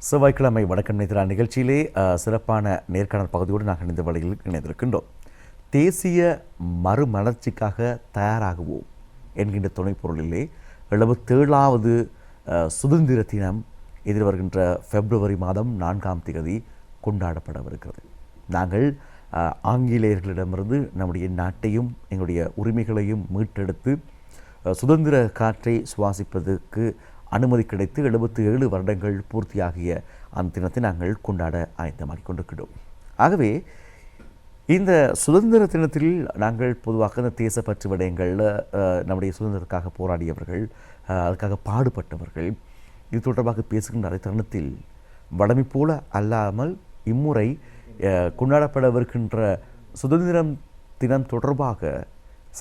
செவ்வாய்க்கிழமை வணக்கம் நேத்ரா நிகழ்ச்சியிலே சிறப்பான நேர்காணல் பகுதியோடு நாங்கள் இந்த வழியில் இணைந்திருக்கின்றோம். தேசிய மறுமலர்ச்சிக்காக தயாராகுவோம் என்கின்ற துணைப்பொருளிலே 77வது சுதந்திர தினம் எதிர்வருகின்ற பிப்ரவரி மாதம் 4ஆம் தேதி கொண்டாடப்படவிருக்கிறது. நாங்கள் ஆங்கிலேயர்களிடமிருந்து நம்முடைய நாட்டையும் எங்களுடைய உரிமைகளையும் மீட்டெடுத்து சுதந்திர காற்றை சுவாசிப்பதற்கு அனுமதி கிடைத்து 77 வருடங்கள் பூர்த்தியாகிய அந்த தினத்தை நாங்கள் கொண்டாட ஆயத்தமாகி கொண்டிருக்கிறோம். ஆகவே இந்த சுதந்திர தினத்தில் நாங்கள் பொதுவாக இந்த தேசப்பற்று விடயங்களில் நம்முடைய சுதந்திரத்துக்காக போராடியவர்கள், அதுக்காக பாடுபட்டவர்கள் இது தொடர்பாக பேசுகின்ற அதே தருணத்தில் வழமை போல அல்லாமல் இம்முறை கொண்டாடப்படவிருக்கின்ற சுதந்திரம் தினம் தொடர்பாக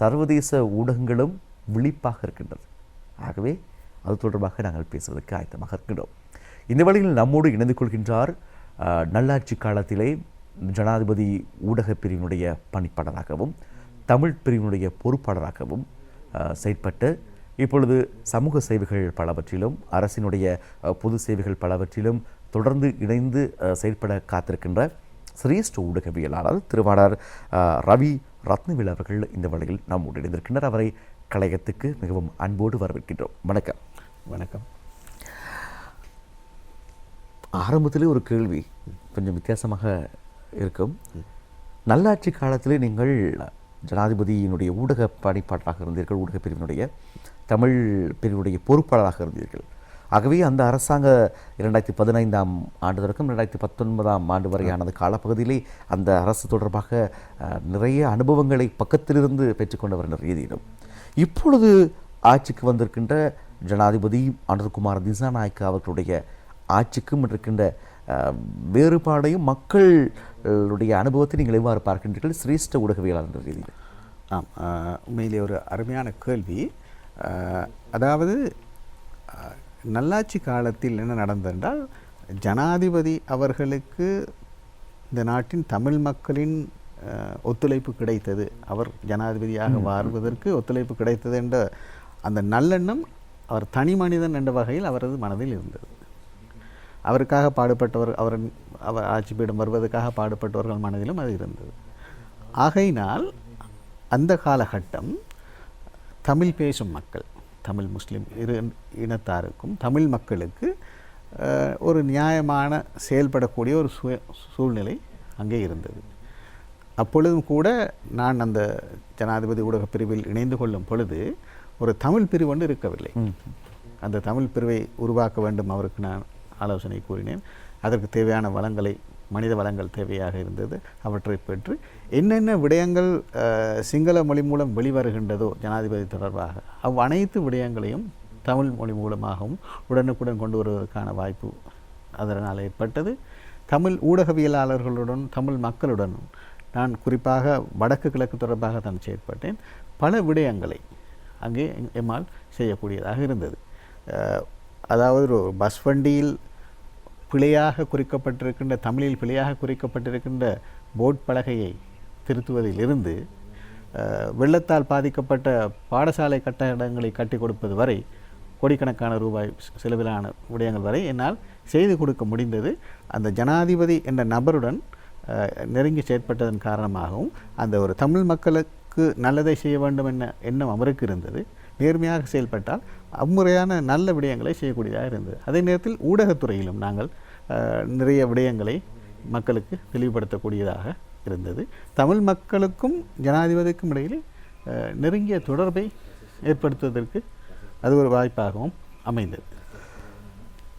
சர்வதேச ஊடகங்களும் விழிப்பாக இருக்கின்றது. ஆகவே அது தொடர்பாக நாங்கள் பேசுவதற்கு ஆயத்தமாக இருக்கின்றோம். இந்த வழியில் நம்மோடு இணைந்து கொள்கின்றார் நல்லாட்சி காலத்திலே ஜனாதிபதி ஊடகப் பிரிவினுடைய பணிப்பாளராகவும் தமிழ் பிரிவினுடைய பொறுப்பாளராகவும் செயற்பட்டு இப்பொழுது சமூக சேவைகள் பலவற்றிலும் அரசினுடைய பொது சேவைகள் பலவற்றிலும் தொடர்ந்து இணைந்து செயற்பட காத்திருக்கின்ற சிரேஷ்ட ஊடகவியலாளர் திருவாளர் ரவி ரத்னவேல் அவர்கள் இந்த வழியில் நம்மோடு இணைந்திருக்கின்றனர். அவரை கலையத்துக்கு மிகவும் அன்போடு வரவேற்கின்றோம். வணக்கம். வணக்கம். ஆரம்பத்திலே ஒரு கேள்வி கொஞ்சம் வித்தியாசமாக இருக்கும். நல்லாட்சி காலத்திலே நீங்கள் ஜனாதிபதியினுடைய ஊடக பணிப்பாளராக இருந்தீர்கள், ஊடக பிரிவினுடைய தமிழ் பிரிவினுடைய பொறுப்பாளராக இருந்தீர்கள். ஆகவே அந்த அரசாங்க 2015ஆம் ஆண்டு தொடக்கம் 2019ஆம் ஆண்டு வரையானது காலப்பகுதியிலே அந்த அரசு தொடர்பாக நிறைய அனுபவங்களை பக்கத்திலிருந்து பெற்றுக்கொண்டவர் ரீதியிலும் இப்பொழுது ஆட்சிக்கு வந்திருக்கின்ற ஜனாதிபதி அனுர்குமார் திசாநாயக்க அவர்களுடைய ஆட்சிக்கும் இருக்கின்ற வேறுபாடையும் மக்களுடைய அனுபவத்தை நீங்கள் எவ்வாறு பார்க்கின்றீர்கள் சிரேஷ்ட ஊடகவியலாளர் என்ற ரீதியில்? உண்மையிலே ஒரு அருமையான கேள்வி. அதாவது நல்லாட்சி காலத்தில் என்ன நடந்தென்றால் ஜனாதிபதி அவர்களுக்கு இந்த நாட்டின் தமிழ் மக்களின் ஒத்துழைப்பு கிடைத்தது, அவர் ஜனாதிபதியாக வாழ்வதற்கு ஒத்துழைப்பு கிடைத்தது என்ற அந்த நல்லெண்ணம் அவர் தனி மனிதன் என்ற வகையில் அவரது மனதில் இருந்தது. அவருக்காக பாடுபட்டவர், அவர் ஆட்சி பீடம் வருவதற்காக பாடுபட்டவர்கள் மனதிலும் அது இருந்தது. ஆகையினால் அந்த காலகட்டம் தமிழ் பேசும் மக்கள், தமிழ் முஸ்லீம் இரு இனத்தாருக்கும் தமிழ் மக்களுக்கு ஒரு நியாயமான செயல்படக்கூடிய ஒரு சூழ்நிலை அங்கே இருந்தது. அப்பொழுதும் கூட நான் அந்த ஜனாதிபதி ஊடகப் பிரிவில் இணைந்து கொள்ளும் பொழுது ஒரு தமிழ் பிரிவு ஒன்று இருக்கவில்லை. அந்த தமிழ் பிரிவை உருவாக்க வேண்டும் அவருக்கு நான் ஆலோசனை கூறினேன். அதற்கு தேவையான வளங்களை, மனித வளங்கள் தேவையாக இருந்தது. அவற்றை பெற்று என்னென்ன விடயங்கள் சிங்கள மொழி மூலம் வெளிவருகின்றதோ ஜனாதிபதி தொடர்பாக அனைத்து விடயங்களையும் தமிழ் மொழி மூலமாகவும் உடனுக்குடன் கொண்டு வருவதற்கான வாய்ப்பு அதனால் ஏற்பட்டது. தமிழ் ஊடகவியலாளர்களுடன் தமிழ் மக்களுடனும் நான் குறிப்பாக வடக்கு கிழக்கு தொடர்பாக தான் செயற்பட்டேன். பல விடயங்களை அங்கே எம்மால் செய்யக்கூடியதாக இருந்தது. அதாவது ஒரு பஸ் வண்டியில் பிழையாக குறிக்கப்பட்டிருக்கின்ற, தமிழில் பிழையாக குறிக்கப்பட்டிருக்கின்ற போர்ட் பலகையை திருத்துவதிலிருந்து வெள்ளத்தால் பாதிக்கப்பட்ட பாடசாலை கட்டடங்களை கட்டி கொடுப்பது வரை கோடிக்கணக்கான ரூபாய் செலவிலான விடயங்கள் வரை என்னால் செய்து கொடுக்க முடிந்தது. அந்த ஜனாதிபதி என்ற நபருடன் நெருங்கி செயற்பட்டதன் காரணமாகவும் அந்த ஒரு தமிழ் மக்களுக்கு நல்லதை செய்ய வேண்டும் என்ற எண்ணம் அவருக்கு இருந்தது. நேர்மையாக செயல்பட்டால் அம்முறையான நல்ல விடயங்களை செய்யக்கூடியதாக இருந்தது. அதே நேரத்தில் ஊடகத்துறையிலும் நாங்கள் நிறைய விடயங்களை மக்களுக்கு தெளிவுபடுத்தக்கூடியதாக இருந்தது. தமிழ் மக்களுக்கும் ஜனாதிபதிக்கும் இடையில் நெருங்கிய தொடர்பை ஏற்படுத்துவதற்கு அது ஒரு வாய்ப்பாகவும் அமைந்தது.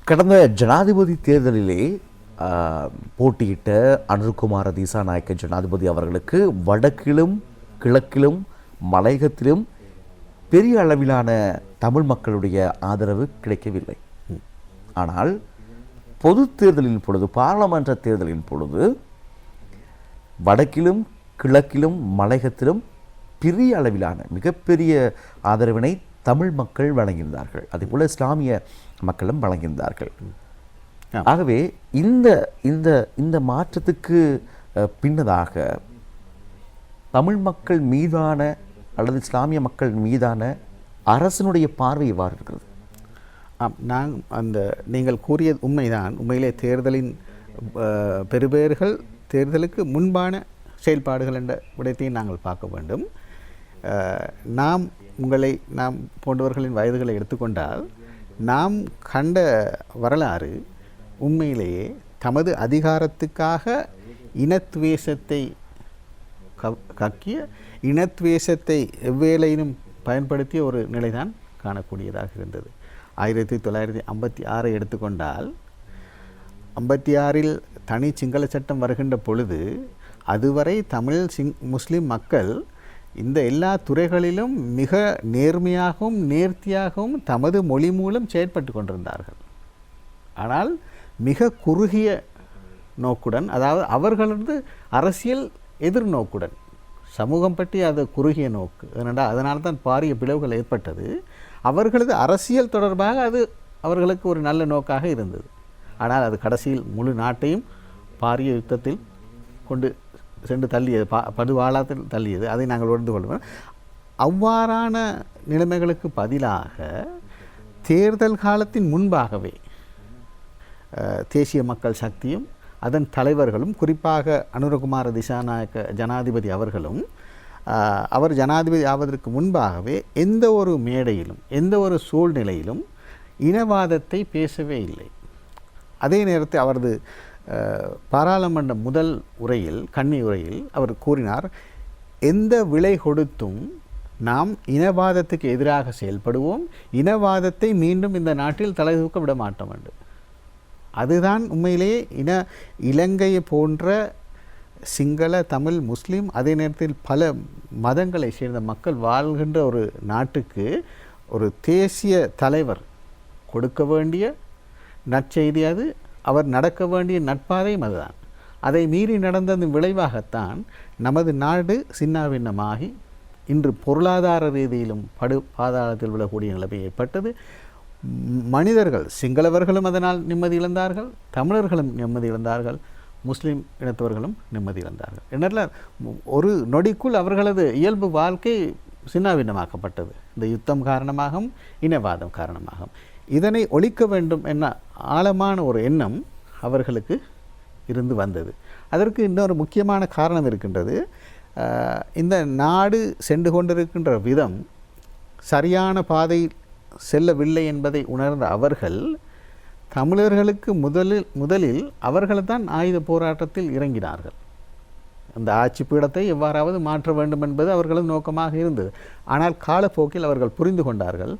கடந்த ஜனாதிபதி தேர்தலிலே போட்டியிட்ட அனுர்குமார திசாநாயக்க ஜனாதிபதி அவர்களுக்கு வடக்கிலும் கிழக்கிலும் மலையகத்திலும் பெரிய அளவிலான தமிழ் மக்களுடைய ஆதரவு கிடைக்கவில்லை. ஆனால் பொது தேர்தலின் பொழுது, பாராளுமன்ற தேர்தலின் பொழுது வடக்கிலும் கிழக்கிலும் மலையகத்திலும் பெரிய அளவிலான மிகப்பெரிய ஆதரவினை தமிழ் மக்கள் வழங்கியிருந்தார்கள். அதேபோல் இஸ்லாமிய மக்களும் வழங்கியிருந்தார்கள். ஆகவே இந்த இந்த இந்த மாற்றத்துக்கு பின்னதாக தமிழ் மக்கள் மீதான அல்லது இஸ்லாமிய மக்கள் மீதான அரசினுடைய பார்வை எவ்வாறு இருக்கிறது? நீங்கள் கூறியது உண்மைதான். உண்மையிலே தேர்தலின் பெறுபேறுகள் தேர்தலுக்கு முன்பான செயல்பாடுகள் என்ற விடயத்தையும் நாங்கள் பார்க்க வேண்டும். நாம் போன்றவர்களின் வயதுகளை எடுத்துக்கொண்டால் நாம் கண்ட வரலாறு உண்மையிலேயே தமது அதிகாரத்துக்காக இனத்வேஷத்தை கக்கிய இனத்வேஷத்தை எவ்வேளையிலும் பயன்படுத்திய ஒரு நிலைதான் காணக்கூடியதாக இருந்தது. 1956 எடுத்துக்கொண்டால் 56 தனி சிங்கள சட்டம் வருகின்ற பொழுது அதுவரை தமிழ் முஸ்லிம் மக்கள் இந்த எல்லா துறைகளிலும் மிக நேர்மையாகவும் நேர்த்தியாகவும் தமது மொழி மூலம் செயற்பட்டு கொண்டிருந்தார்கள். ஆனால் மிக குறுகிய நோக்குடன், அதாவது அவர்களது அரசியல் எதிர்நோக்குடன், சமூகம் பற்றி அது குறுகிய நோக்கு. அதனால தான் பாரிய பிளவுகள் ஏற்பட்டது. அவர்களது அரசியல் தொடர்பாக அது அவர்களுக்கு ஒரு நல்ல நோக்காக இருந்தது. ஆனால் அது கடைசியில் முழு நாட்டையும் பாரிய யுத்தத்தில் கொண்டு சென்று தள்ளியது, படுவாளத்தில் தள்ளியது. அதை நாங்கள் உணர்ந்து கொள்வோம். அவ்வாறான நிலைமைகளுக்கு பதிலாக தேர்தல் காலத்தின் முன்பாகவே தேசிய மக்கள் சக்தியும் அதன் தலைவர்களும், குறிப்பாக அனுரகுமார திசாநாயக்க ஜனாதிபதி அவர்களும், அவர் ஜனாதிபதி ஆவதற்கு முன்பாகவே எந்த ஒரு மேடையிலும் எந்த ஒரு சூழ்நிலையிலும் இனவாதத்தை பேசவே இல்லை. அதே நேரத்தில் அவரது பாராளுமன்ற முதல் உரையில், கன்னி உரையில் அவர் கூறினார், எந்த விலை கொடுத்தும் நாம் இனவாதத்துக்கு எதிராக செயல்படுவோம், இனவாதத்தை மீண்டும் இந்த நாட்டில் தலை தூக்க விட மாட்டோம் என்று. அதுதான் உண்மையிலேயே இலங்கையை போன்ற சிங்கள, தமிழ், முஸ்லீம், அதே நேரத்தில் பல மதங்களை சேர்ந்த மக்கள் வாழ்கின்ற ஒரு நாட்டுக்கு ஒரு தேசிய தலைவர் கொடுக்க வேண்டிய நற்செய்தி அது. அவர் நடக்க வேண்டிய நட்பாதையும் அதுதான். அதை மீறி நடந்ததன் விளைவாகத்தான் நமது நாடு சின்னாபின்னமாகி இன்று பொருளாதார ரீதியிலும் பாதாளத்தில் விழக்கூடிய நிலைமை ஏற்பட்டது. மனிதர்கள், சிங்களவர்களும் அதனால் நிம்மதி இழந்தார்கள், தமிழர்களும் நிம்மதி இழந்தார்கள், முஸ்லீம் இனத்தவர்களும் நிம்மதி இழந்தார்கள். என்னென்ன ஒரு நொடிக்குள் அவர்களது இயல்பு வாழ்க்கை சின்னாபின்னமாக்கப்பட்டது. இந்த யுத்தம் காரணமாகவும் இனவாதம் காரணமாகவும். இதனை ஒழிக்க வேண்டும் என்ற ஆழமான ஒரு எண்ணம் அவர்களுக்கு இருந்து வந்தது. அதற்கு இன்னொரு முக்கியமான காரணம் இருக்கின்றது. இந்த நாடு சென்று கொண்டிருக்கின்ற விதம் சரியான பாதை செல்லவில்லை என்பதை உணர்ந்த அவர்கள் தமிழர்களுக்கு முதலில் அவர்கள் தான் ஆயுத போராட்டத்தில் இறங்கினார்கள். அந்த ஆட்சி பீடத்தை எவ்வாறாவது மாற்ற வேண்டும் என்பது அவர்களது நோக்கமாக இருந்தது. ஆனால் காலப்போக்கில் அவர்கள் புரிந்து கொண்டார்கள்,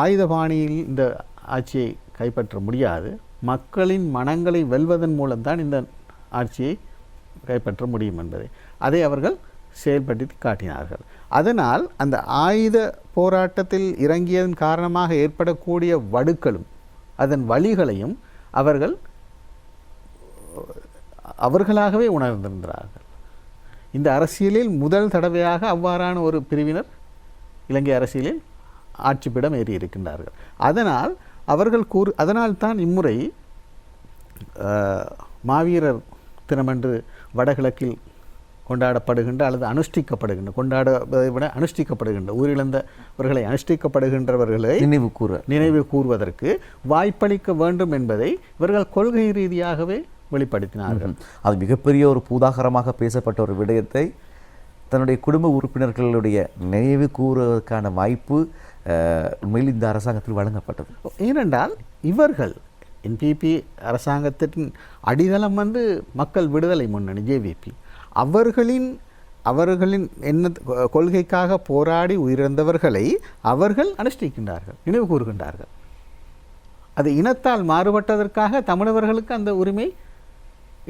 ஆயுதபாணியில் இந்த ஆட்சியை கைப்பற்ற முடியாது, மக்களின் மனங்களை வெல்வதன் மூலம்தான் இந்த ஆட்சியை கைப்பற்ற முடியும் என்பதை அதை அவர்கள் செயல்படுத்தி காட்டினார்கள். அதனால் அந்த ஆயுத போராட்டத்தில் இறங்கியதன் காரணமாக ஏற்படக்கூடிய வடுக்களும் அதன் வழிகளையும் அவர்களாகவே உணர்ந்திருந்தார்கள். இந்த அரசியலில் முதல் தடவையாக அவ்வாறான ஒரு பிரிவினர் இலங்கை அரசியலில் ஆட்சிப்பிடம் ஏறி இருக்கின்றார்கள். அதனால் அதனால்தான் இம்முறை மாவீரர் தினமென்று வடகிழக்கில் கொண்டாடப்படுகின்ற அல்லது அனுஷ்டிக்கப்படுகின்ற, கொண்டாடுவதை விட அனுஷ்டிக்கப்படுகின்ற, உயிரிழந்தவர்களை அனுஷ்டிக்கப்படுகின்றவர்களை நினைவு கூறுவதற்கு வாய்ப்பளிக்க வேண்டும் என்பதை இவர்கள் கொள்கை ரீதியாகவே வெளிப்படுத்தினார்கள். அது மிகப்பெரிய ஒரு பூதாகரமாக பேசப்பட்ட ஒரு விடயத்தை தன்னுடைய குடும்ப உறுப்பினர்களுடைய நினைவு கூறுவதற்கான வாய்ப்பு உண்மையில் இந்த அரசாங்கத்தில் வழங்கப்பட்டது. ஏனென்றால் இவர்கள் என்பிபி அரசாங்கத்தின் அடித்தளம் மக்கள் விடுதலை முன்னணி ஜேவிபி. அவர்களின் என்ன கொள்கைக்காக போராடி உயிரிழந்தவர்களை அவர்கள் அனுஷ்டிக்கின்றார்கள், நினைவு கூறுகின்றார்கள். அது இனத்தால் மாறுபட்டதற்காக தமிழர்களுக்கு அந்த உரிமை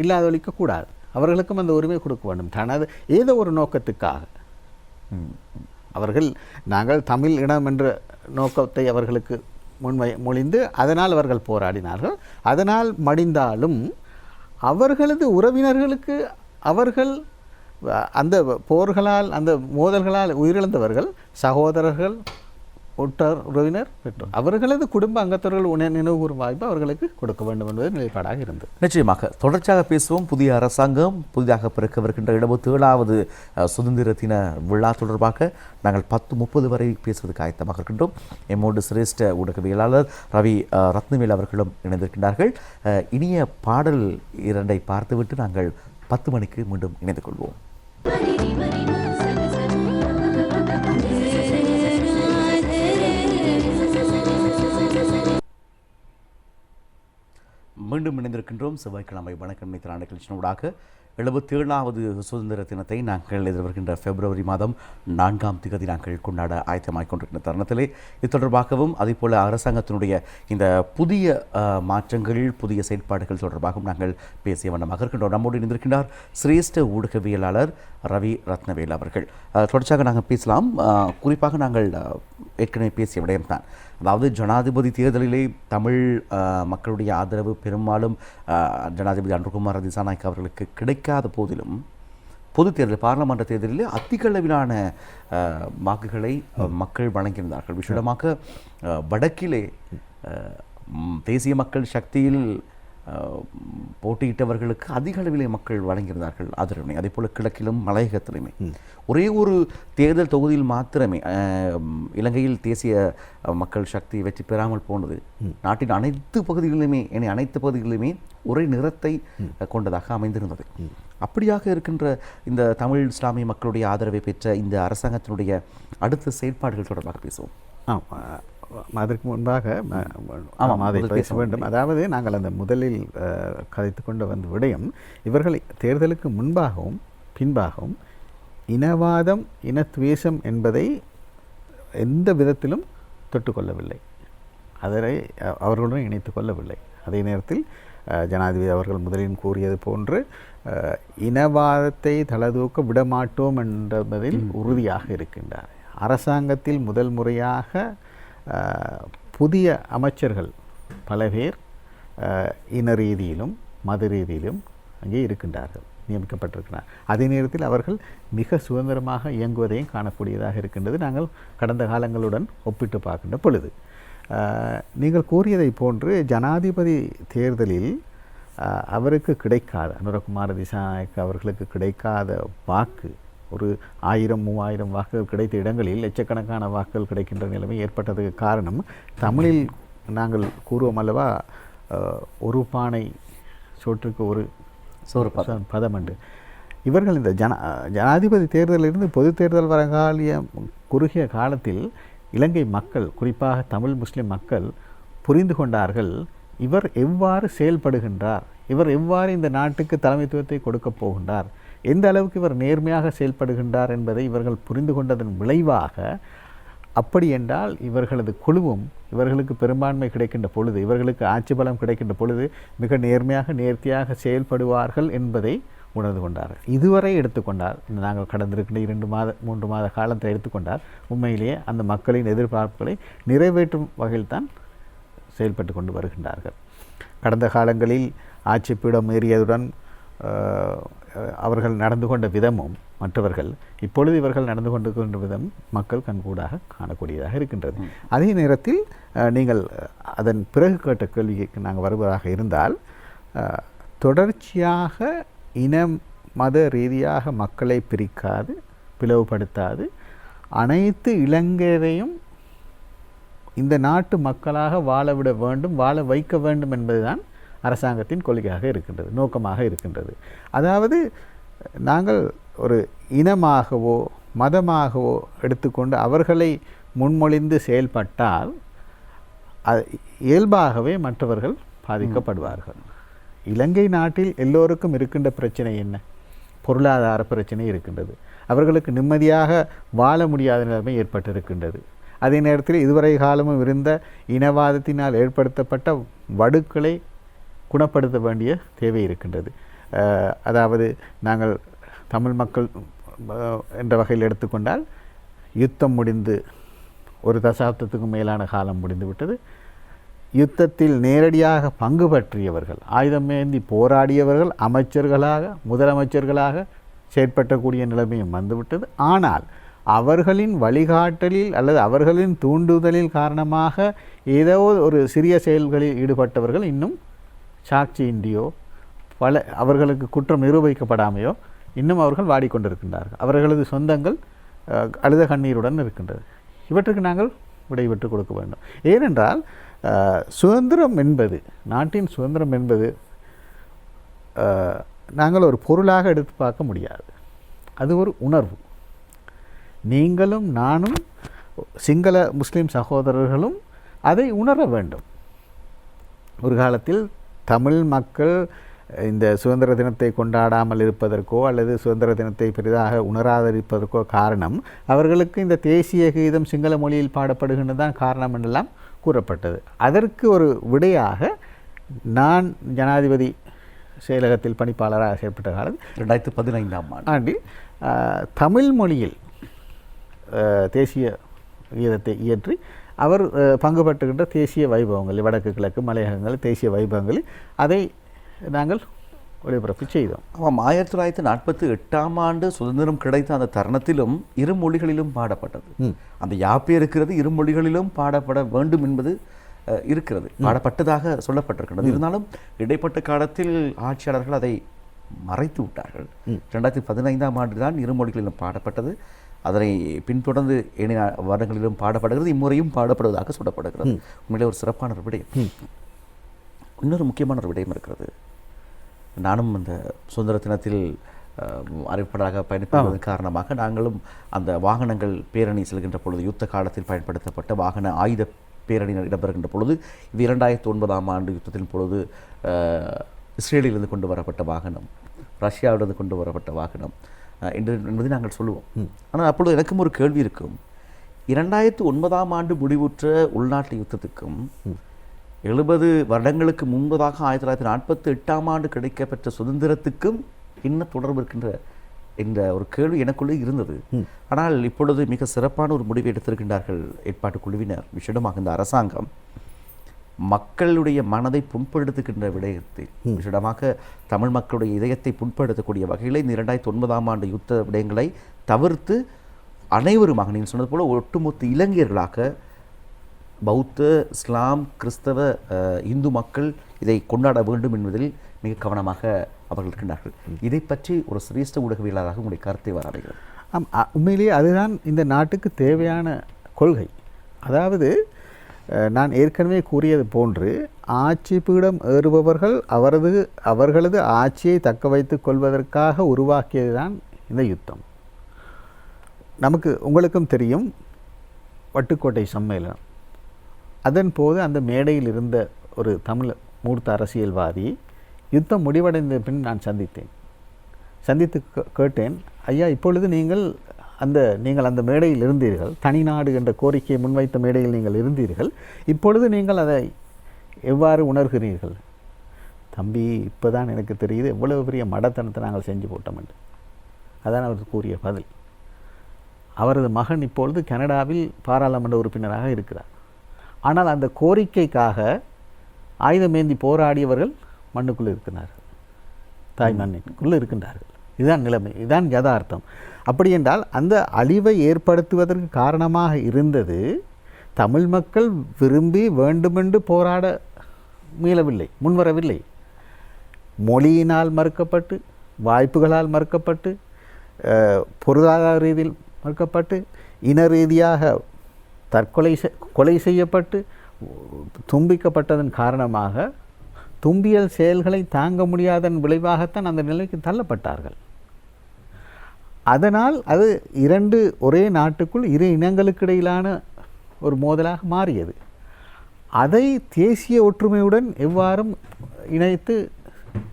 இல்லாதொழிக்கக்கூடாது, அவர்களுக்கும் அந்த உரிமை கொடுக்க வேண்டும். தனது ஏதோ ஒரு நோக்கத்துக்காக அவர்கள் நாங்கள் தமிழ் இனம் என்ற நோக்கத்தை அவர்களுக்கு மொழிந்து அதனால் அவர்கள் போராடினார்கள். அதனால் மடிந்தாலும் அவர்களது உறவினர்களுக்கு அவர்கள் அந்த போர்களால் அந்த மோதல்களால் உயிரிழந்தவர்கள் சகோதரர்கள் உற்றார் உறவினர் பெற்றோர் அவர்களது குடும்ப அங்கத்தவர்கள் நினைவு கூறும் வாய்ப்பு அவர்களுக்கு கொடுக்க வேண்டும் என்பது நிலைப்பாடாக இருந்தது. நிச்சயமாக தொடர்ச்சியாக பேசுவோம். புதிய அரசாங்கம் புதிதாக பிறக்கவிருக்கின்ற 77வது சுதந்திர தின விழா தொடர்பாக நாங்கள் 10:30 வரை பேசுவதற்கு ஆயத்தமாக இருக்கின்றோம். எம்மோடு சிரேஷ்ட ஊடகவியலாளர் ரவி ரத்னவேல் அவர்களும் இணைந்திருக்கின்றார்கள். இனிய பாடல் 2 பார்த்துவிட்டு நாங்கள் 10 மணிக்கு மீண்டும் இணைந்து கொள்வோம். மீண்டும் இணைந்திருக்கின்றோம். செவ்வாய்க்கிழமை வணக்கம் நித்திரான நிகழ்ச்சியினூடாக 77வது சுதந்திர தினத்தை நாங்கள் எதிர்வருகின்ற பிப்ரவரி மாதம் 4ஆம் தேதி நாங்கள் கொண்டாட ஆயத்தமாகிக் கொண்டிருக்கின்ற தருணத்திலே இது தொடர்பாகவும் அதேபோல் அரசாங்கத்தினுடைய இந்த புதிய மாற்றங்கள் புதிய செயற்பாடுகள் தொடர்பாகவும் நாங்கள் பேசிய வண்ணமாக இருக்கின்றோம். நம்மோடு இணைந்திருக்கின்றார் சிரேஷ்ட ஊடகவியலாளர் ரவி ரத்னவேல் அவர்கள். தொடர்ச்சியாக நாங்கள் பேசலாம். குறிப்பாக நாங்கள் ஏற்கனவே பேசிய விடயம்தான், அதாவது ஜனாதிபதி தேர்தலிலே தமிழ் மக்களுடைய ஆதரவு பெரும்பாலும் ஜனாதிபதி அன்ருகுமார் திசாநாயக்க அவர்களுக்கு கிடைக்காத போதிலும் பொது தேர்தல் பாராளுமன்ற தேர்தலில் அதிக அளவிலான வாக்குகளை மக்கள் வழங்கியிருந்தார்கள். விசேடமாக வடக்கிலே தேசிய மக்கள் சக்தியில் போட்டியிட்டவர்களுக்கு அதிக அளவிலே மக்கள் வழங்கியிருந்தார்கள் ஆதரவினை. அதே போல் கிழக்கிலும் மலையகத்திலுமே ஒரே ஒரு தேர்தல் தொகுதியில் மாத்திரமே இலங்கையில் தேசிய மக்கள் சக்தி வெற்றி பெறாமல் போனது நாட்டின் அனைத்து பகுதிகளிலுமே ஒரே நிறத்தை கொண்டதாக அமைந்திருந்தது. அப்படியாக இருக்கின்ற இந்த தமிழ் இஸ்லாமிய மக்களுடைய ஆதரவை பெற்ற இந்த அரசாங்கத்தினுடைய அடுத்த செயற்பாடுகள் தொடர்பாக பேசுவோம். அதற்கு முன்பாக அதை பேச வேண்டும். அதாவது நாங்கள் அந்த முதலில் கதைத்து கொண்டு வந்த விடயம், இவர்கள் தேர்தலுக்கு முன்பாகவும் பின்பாகவும் இனவாதம் இனத்வேஷம் என்பதை எந்த விதத்திலும் தொட்டுக்கொள்ளவில்லை, அதனை அவர்களுடன் இணைத்து கொள்ளவில்லை. அதே நேரத்தில் ஜனாதிபதி அவர்கள் முதலில் கூறியது போன்று இனவாதத்தை தலதூக்க விடமாட்டோம் என்பதில் உறுதியாக இருக்கின்றார். அரசாங்கத்தில் முதல் முறையாக புதிய அமைச்சர்கள் பல பேர் இன ரீதியிலும் மத ரீதியிலும் அங்கே இருக்கின்றார்கள், நியமிக்கப்பட்டிருக்கிறார். அதே நேரத்தில் அவர்கள் மிக சுதந்திரமாக இயங்குவதையும் காணக்கூடியதாக இருக்கின்றது நாங்கள் கடந்த காலங்களுடன் ஒப்பிட்டு பார்க்கின்ற பொழுது. நீங்கள் கூறியதை போன்று ஜனாதிபதி தேர்தலில் அவருக்கு கிடைக்காத அனுரகுமார திசாநாயக்க அவர்களுக்கு கிடைக்காத வாக்கு ஒரு 1000-3000 வாக்குகள் கிடைத்த இடங்களில் லட்சக்கணக்கான வாக்குகள் கிடைக்கின்ற நிலைமை ஏற்பட்டதுக்கு காரணம், தமிழில் நாங்கள் கூறுவோம் அல்லவா, ஒரு பானை சோற்றுக்கு ஒரு பதம் என்று. இவர்கள் இந்த ஜனாதிபதி தேர்தலிலிருந்து பொது தேர்தல் வரகாலிய குறுகிய காலத்தில் இலங்கை மக்கள், குறிப்பாக தமிழ் முஸ்லிம் மக்கள் புரிந்து கொண்டார்கள் இவர் எவ்வாறு செயல்படுகின்றார், இவர் எவ்வாறு இந்த நாட்டுக்கு தலைமைத்துவத்தை கொடுக்கப் போகின்றார், எந்த அளவுக்கு இவர் நேர்மையாக செயல்படுகின்றார் என்பதை இவர்கள் புரிந்து கொண்டதன் விளைவாக, அப்படி என்றால் இவர்களது குழுவும் இவர்களுக்கு பெரும்பான்மை கிடைக்கின்ற பொழுது, இவர்களுக்கு ஆட்சி பலம் கிடைக்கின்ற பொழுது மிக நேர்மையாக நேர்த்தியாக செயல்படுவார்கள் என்பதை உணர்ந்து கொண்டார்கள். இதுவரை எடுத்துக்கொண்டால், நாங்கள் கடந்திருக்கின்ற 2-3 மாத காலத்தை எடுத்துக்கொண்டால் உண்மையிலேயே அந்த மக்களின் எதிர்பார்ப்புகளை நிறைவேற்றும் வகையில் தான் செயல்பட்டு கொண்டு வருகின்றார்கள். கடந்த காலங்களில் ஆட்சி பீடம் ஏறியதுடன் அவர்கள் நடந்து கொண்ட விதமும் மற்றவர்கள் இப்பொழுது இவர்கள் நடந்து கொண்டிருக்கின்ற விதம் மக்கள் கண்கூடாக காணக்கூடியதாக இருக்கின்றது. அதே நேரத்தில் நீங்கள் அதன் பிறகு கேட்ட கேள்விக்கு நாங்கள் வருவதாக இருந்தால், தொடர்ச்சியாக இனம் மத ரீதியாக மக்களை பிரிக்காது பிளவுபடுத்தாது அனைத்து இலங்கையரையும் இந்த நாட்டு மக்களாக வாழவிட வேண்டும், வாழ வைக்க வேண்டும் என்பதுதான் அரசாங்கத்தின் கொள்கையாக இருக்கின்றது, நோக்கமாக இருக்கின்றது. அதாவது நாங்கள் ஒரு இனமாகவோ மதமாகவோ எடுத்துக்கொண்டு அவர்களை முன்மொழிந்து செயல்பட்டால் இயல்பாகவே மற்றவர்கள் பாதிக்கப்படுவார்கள். இலங்கை நாட்டில் எல்லோருக்கும் இருக்கின்ற பிரச்சனை என்ன? பொருளாதார பிரச்சனை இருக்கின்றது. அவர்களுக்கு நிம்மதியாக வாழ முடியாத நிலைமை ஏற்பட்டிருக்கின்றது. அதே நேரத்தில் இதுவரை காலமும் இருந்த இனவாதத்தினால் ஏற்படுத்தப்பட்ட வடுக்களை குணப்படுத்த வேண்டிய தேவை இருக்கின்றது. அதாவது நாங்கள் தமிழ் மக்கள் என்ற வகையில் எடுத்துக்கொண்டால் யுத்தம் முடிந்து ஒரு தசாப்தத்துக்கு மேலான காலம் முடிந்துவிட்டது. யுத்தத்தில் நேரடியாக பங்கு பற்றியவர்கள், ஆயுதமேந்தி போராடியவர்கள் அமைச்சர்களாக முதலமைச்சர்களாக செயற்பட்டக்கூடிய நிலைமையும் வந்துவிட்டது. ஆனால் அவர்களின் வழிகாட்டலில் அல்லது அவர்களின் தூண்டுதலில் காரணமாக ஏதோ ஒரு சிறிய செயல்களில் ஈடுபட்டவர்கள் இன்னும் சாட்சியின்றியோ அவர்களுக்கு குற்றம் நிரூபிக்கப்படாமையோ இன்னும் அவர்கள் வாடிக்கொண்டிருக்கின்றார்கள். அவர்களது சொந்தங்கள் அழுத கண்ணீருடன் இருக்கின்றது. இவற்றுக்கு நாங்கள் விடைபெற்று கொடுக்க வேண்டும். ஏனென்றால் சுதந்திரம் என்பது, நாட்டின் சுதந்திரம் என்பது நாங்கள் ஒரு பொருளாக எடுத்து பார்க்க முடியாது. அது ஒரு உணர்வு. நீங்களும் நானும் சிங்கள முஸ்லீம் சகோதரர்களும் அதை உணர வேண்டும். ஒரு காலத்தில் தமிழ் மக்கள் இந்த சுதந்திர தினத்தை கொண்டாடாமல் இருப்பதற்கோ அல்லது சுதந்திர தினத்தை பெரிதாக உணராதிருப்பதற்கோ காரணம் அவர்களுக்கு இந்த தேசிய கீதம் சிங்கள மொழியில் பாடப்படுகின்றது தான் காரணம் என்றெல்லாம் கூறப்பட்டது. அதற்கு ஒரு விடையாக நான் ஜனாதிபதி செயலகத்தில் பணிப்பாளராக செயல்பட்ட காலம் 2015 ஆண்டில் தமிழ் மொழியில் தேசிய கீதத்தை இயற்றி அவர் பங்கு பெற்றுகின்ற தேசிய வைபவங்கள், வடக்கு கிழக்கு மலையகங்கள் தேசிய வைபவங்களில் அதை நாங்கள் ஒளிபரப்பு செய்தோம். ஆமாம், 1948 சுதந்திரம் கிடைத்த அந்த தருணத்திலும் இரு மொழிகளிலும் பாடப்பட்டது. அந்த யாப்பே இருக்கிறது, இரு மொழிகளிலும் பாடப்பட வேண்டும் என்பது இருக்கிறது, பாடப்பட்டதாக சொல்லப்பட்டிருக்கிறது. இருந்தாலும் இடைப்பட்ட காலத்தில் ஆட்சியாளர்கள் அதை மறைத்து விட்டார்கள். 2015 தான் இரு மொழிகளிலும் பாடப்பட்டது. அதனை பின்தொடர்ந்து ஏனைய வருடங்களிலும் பாடப்படுகிறது, இம்முறையும் பாடப்படுவதாக சொல்லப்படுகிறது. உண்மையிலே ஒரு சிறப்பான ஒரு விடயம். இன்னொரு முக்கியமான ஒரு விடயம் இருக்கிறது. நானும் அந்த சுதந்திர தினத்தில் அறிவிப்பாளராக பயணிப்பதன் காரணமாக நாங்களும் அந்த வாகனங்கள் பேரணி செல்கின்ற பொழுது, யுத்த காலத்தில் பயன்படுத்தப்பட்ட வாகன ஆயுத பேரணி இடம்பெறுகின்ற பொழுது, இது 2009 யுத்தத்தின் பொழுது இஸ்ரேலிலிருந்து கொண்டு வரப்பட்ட வாகனம், ரஷ்யாவிலிருந்து கொண்டு வரப்பட்ட வாகனம் என்பதை நாங்கள் சொல்லுவோம். ஆனால் அப்பொழுது எனக்கும் ஒரு கேள்வி இருக்கும். 2009 முடிவுற்ற உள்நாட்டு யுத்தத்துக்கும் 70 வருடங்களுக்கு முன்பதாக 1948 கிடைக்கப்பெற்ற சுதந்திரத்துக்கும் என்ன தொடர்பு இருக்கின்ற என்ற ஒரு கேள்வி எனக்குள்ளே இருந்தது. ஆனால் இப்பொழுது மிக சிறப்பான ஒரு முடிவை எடுத்திருக்கின்றார்கள் ஏற்பாட்டு குழுவினர். விசேடமாக இந்த அரசாங்கம் மக்களுடைய மனதை புண்படுத்துகின்ற விடயத்தில், விசேடமாக தமிழ் மக்களுடைய இதயத்தை புண்படுத்தக்கூடிய வகையில் இந்த 2009 யுத்த விடயங்களை தவிர்த்து அனைவருமாக, நீங்கள் சொன்னது போல ஒட்டுமொத்த இளைஞர்களாக பௌத்த, இஸ்லாம், கிறிஸ்தவ, இந்து மக்கள் இதை கொண்டாட வேண்டும் என்பதில் மிக கவனமாக அவர்கள் இருக்கின்றார்கள். இதை பற்றி ஒரு சிரேஷ்ட ஊடகவியலாளராக உங்களுடைய கருத்தை வரவேற்கிறது. உண்மையிலேயே அதுதான் இந்த நாட்டுக்கு தேவையான கொள்கை. அதாவது நான் ஏற்கனவே கூறியது போன்று ஆட்சி பீடம் ஏறுபவர்கள் அவர்களது ஆட்சியை தக்க வைத்துக் கொள்வதற்காக உருவாக்கியது தான் இந்த யுத்தம். உங்களுக்கும் தெரியும், வட்டுக்கோட்டை சம்மேளனம். அதன் போது அந்த மேடையில் இருந்த ஒரு தமிழ் மூர்த்த அரசியல்வாதி யுத்தம் முடிவடைந்த பின் நான் சந்தித்து கேட்டேன், ஐயா, இப்பொழுது நீங்கள் அந்த மேடையில் இருந்தீர்கள், தனிநாடு என்ற கோரிக்கையை முன்வைத்த மேடையில் நீங்கள் இருந்தீர்கள், இப்பொழுது நீங்கள் அதை எவ்வாறு உணர்கிறீர்கள்? தம்பி, இப்போ தான் எனக்கு தெரியுது எவ்வளவு பெரிய மடத்தனத்தை நாங்கள் செஞ்சு போட்டோம் என்று. அதான் அவர் கூறிய பதில். அவரது மகன் இப்பொழுது கனடாவில் பாராளுமன்ற உறுப்பினராக இருக்கிறார். ஆனால் அந்த கோரிக்கைக்காக ஆயுதமேந்தி போராடியவர்கள் மண்ணுக்குள்ளே இருக்கிறார்கள், தாய் மண்ணுக்குள்ளே இருக்கின்றார்கள். இதுதான் நிலைமை, இதுதான் யதார்த்தம். அப்படி என்றால் அந்த அழிவை ஏற்படுத்துவதற்கு காரணமாக இருந்தது தமிழ் மக்கள் விரும்பி வேண்டுமென்று போராட முன்வரவில்லை. மொழியினால் மறுக்கப்பட்டு, வாய்ப்புகளால் மறுக்கப்பட்டு, பொருளாதார ரீதியில் மறுக்கப்பட்டு, இன ரீதியாக கொலை செய்யப்பட்டு தும்பிக்கப்பட்டதன் காரணமாக தும்பியல் செயல்களை தாங்க முடியாதன் விளைவாகத்தான் அந்த நிலைக்கு தள்ளப்பட்டார்கள். அதனால் அது ஒரே நாட்டுக்குள் இரு இனங்களுக்கு இடையிலான ஒரு மோதலாக மாறியது. அதை தேசிய ஒற்றுமையுடன் எவ்வாறும் இணைத்து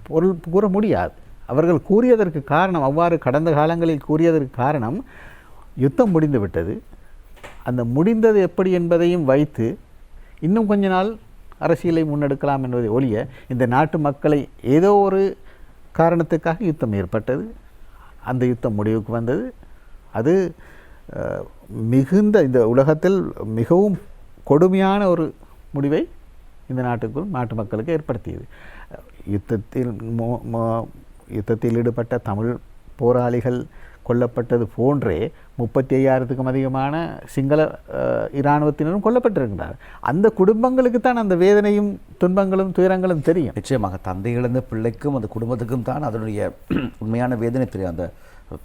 பொருள் கூற முடியாது. அவர்கள் கூறியதற்கு காரணம், அவ்வாறு கடந்த காலங்களில் கூறியதற்கு காரணம், யுத்தம் முடிந்து விட்டது, அந்த முடிந்தது எப்படி என்பதையும் வைத்து இன்னும் கொஞ்ச நாள் அரசியலை முன்னெடுக்கலாம் என்பதை ஒழிய, இந்த நாட்டு மக்களை ஏதோ ஒரு காரணத்துக்காக யுத்தம் ஏற்பட்டது, அந்த யுத்தம் முடிவுக்கு வந்தது. அது இந்த உலகத்தில் மிகவும் கொடுமையான ஒரு முடிவை இந்த நாட்டு மக்களுக்கு ஏற்படுத்தியது. யுத்தத்தில் ஈடுபட்ட தமிழ் போராளிகள் கொல்லப்பட்டது போன்றே 35,000க்கும் அதிகமான சிங்கள இராணுவத்தினரும் கொல்லப்பட்டிருக்கிறார். அந்த குடும்பங்களுக்கு தான் அந்த வேதனையும் துன்பங்களும் துயரங்களும் தெரியும். நிச்சயமாக தந்தை இழந்த பிள்ளைக்கும் அந்த குடும்பத்துக்கும் தான் அதனுடைய உண்மையான வேதனை தெரியும். அந்த